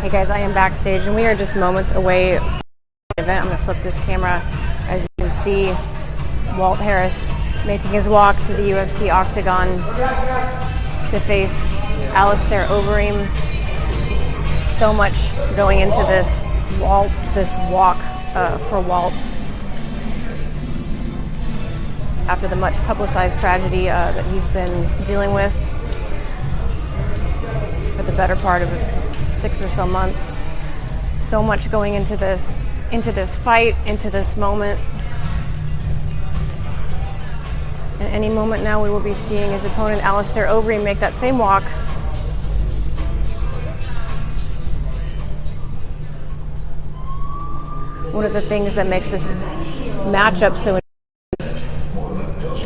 Hey guys, I am backstage and we are just moments away from the event. I'm going to flip this camera. As you can see, Walt Harris making his walk to the UFC Octagon to face Alistair Overeem. So much going into this walk for Walt. After the much publicized tragedy that he's been dealing with for the better part of 6 or so months. So much going into this fight, into this moment. And any moment now we will be seeing his opponent Alistair Overeem make that same walk. One of the things that makes this matchup so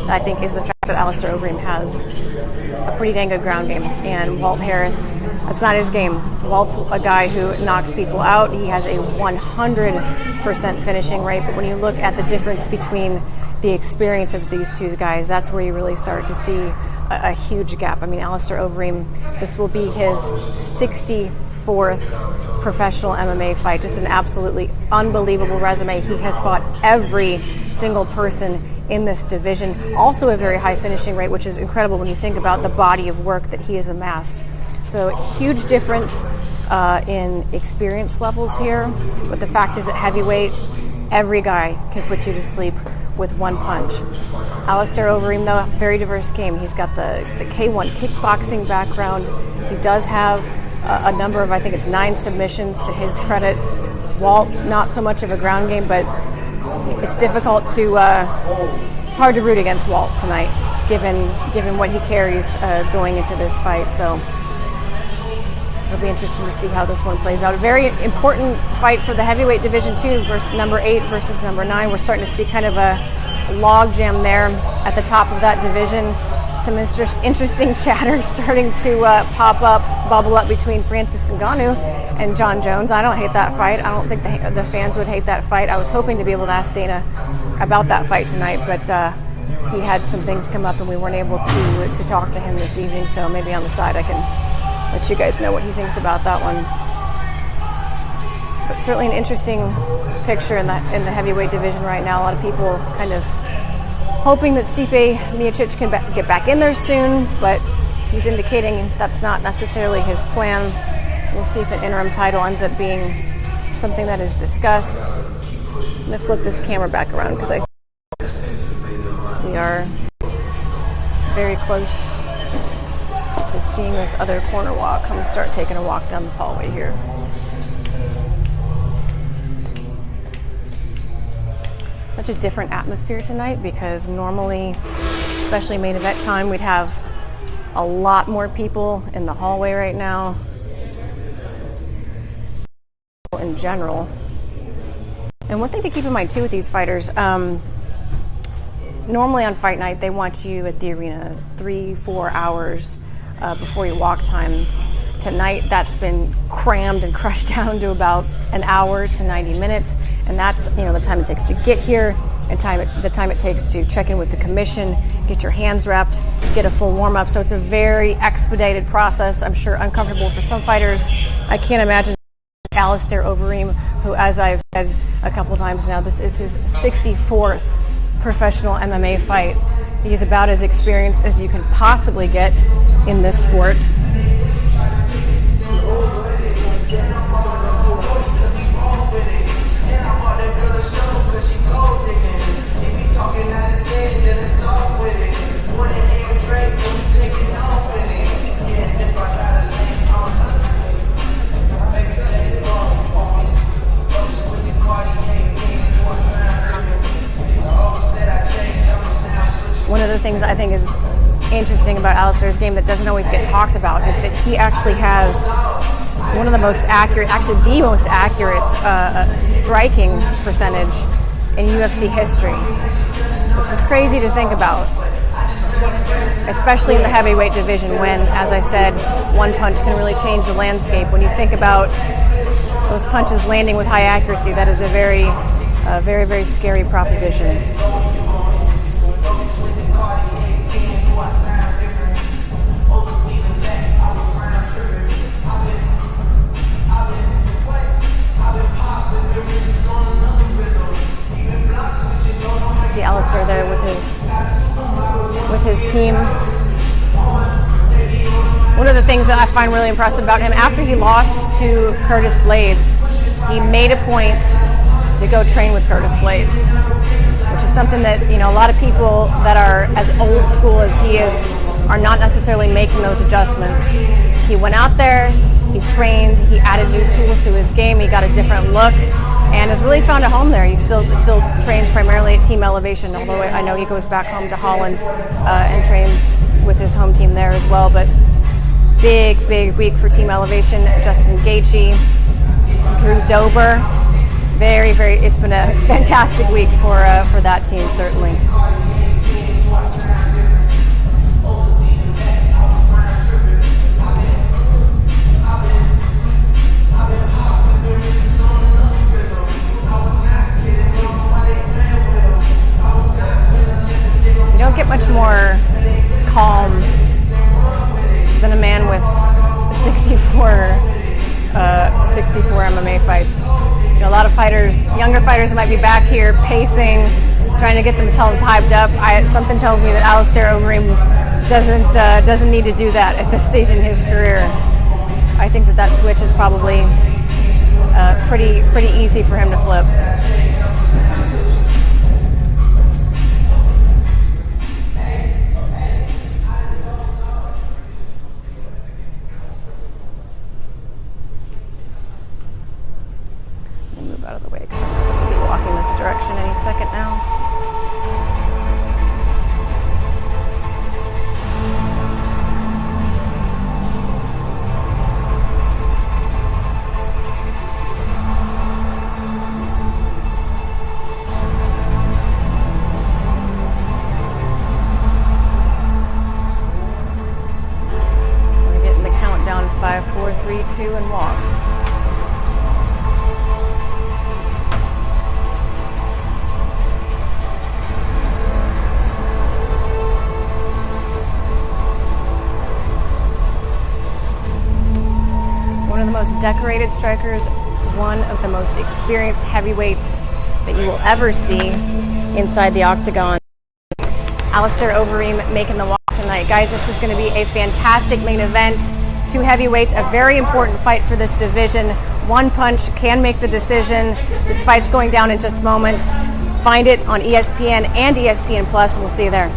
I think is the fact that Alistair Overeem has a pretty dang good ground game, and Walt Harris, that's not his game. Walt's a guy who knocks people out. He has a 100% finishing rate, but when you look at the difference between the experience of these two guys, that's where you really start to see a huge gap. I mean, Alistair Overeem, this will be his 64th professional MMA fight. Just an absolutely unbelievable resume. He has fought every single person in this division. Also a very high finishing rate, which is incredible when you think about the body of work that he has amassed. So huge difference in experience levels here. But the fact is, at heavyweight, every guy can put you to sleep with one punch. Alistair Overeem, though, very diverse game. He's got the K1 kickboxing background. He does have a number of, I think it's 9 submissions to his credit. Walt, not so much of a ground game, but it's difficult to, it's hard to root against Walt tonight, given what he carries going into this fight. So it'll be interesting to see how this one plays out. A very important fight for the heavyweight division too, versus number 8 versus number 9. We're starting to see kind of a log jam there at the top of that division. Some interesting chatter starting to bubble up between Francis Ngannou and John Jones. I don't hate that fight. I don't think the fans would hate that fight. I was hoping to be able to ask Dana about that fight tonight, but he had some things come up and we weren't able to talk to him this evening, so maybe on the side I can let you guys know what he thinks about that one. But certainly an interesting picture in the heavyweight division right now. A lot of people kind of hoping that Stipe Miocic can get back in there soon, but he's indicating that's not necessarily his plan. We'll see if an interim title ends up being something that is discussed. I'm going to flip this camera back around because I think we are very close to seeing this other corner walk. I'm going to start taking a walk down the hallway here. Such a different atmosphere tonight because normally, especially main event time, we'd have a lot more people in the hallway right now. In general. And one thing to keep in mind too with these fighters, normally on fight night they want you at the arena 3-4 hours before your walk time. Tonight that's been crammed and crushed down to about an hour to 90 minutes, and that's the time it takes to get here and the time it takes to check in with the commission, get your hands wrapped, get a full warm-up. So it's a very expedited process. I'm sure uncomfortable for some fighters. I can't imagine Alistair Overeem, who, as I've said a couple times now, this is his 64th professional MMA fight. He's about as experienced as you can possibly get in this sport. One of the things I think is interesting about Alistair's game that doesn't always get talked about is that he actually has one of the most accurate, actually the most accurate striking percentage in UFC history, which is crazy to think about, especially in the heavyweight division when, as I said, one punch can really change the landscape. When you think about those punches landing with high accuracy, that is a very, very scary proposition. team. One of the things that I find really impressive about him, after he lost to Curtis Blades, he made a point to go train with Curtis Blades, which is something that, a lot of people that are as old school as he is are not necessarily making those adjustments. He went out there, he trained, he added new tools to his game, he got a different look, and has really found a home there. He still trains primarily at Team Elevation, although I know he goes back home to Holland and trains with his home team there as well. But big week for Team Elevation. Justin Gaethje, Drew Dober. It's been a fantastic week for that team, certainly. You don't get much more calm than a man with 64 MMA fights. A lot of fighters, younger fighters might be back here pacing, trying to get themselves hyped up. Something tells me that Alistair Overeem doesn't need to do that at this stage in his career. I think that switch is probably pretty easy for him to flip. Out of the way because I'm going to be walking this direction any second now. We're getting the countdown: 5, 4, 3, 2, and walk. Most decorated strikers, one of the most experienced heavyweights that you will ever see inside the Octagon. Alistair Overeem making the walk tonight. Guys, this is going to be a fantastic main event. 2 heavyweights, a very important fight for this division. One punch can make the decision. This fight's going down in just moments. Find it on ESPN and ESPN Plus, and we'll see you there.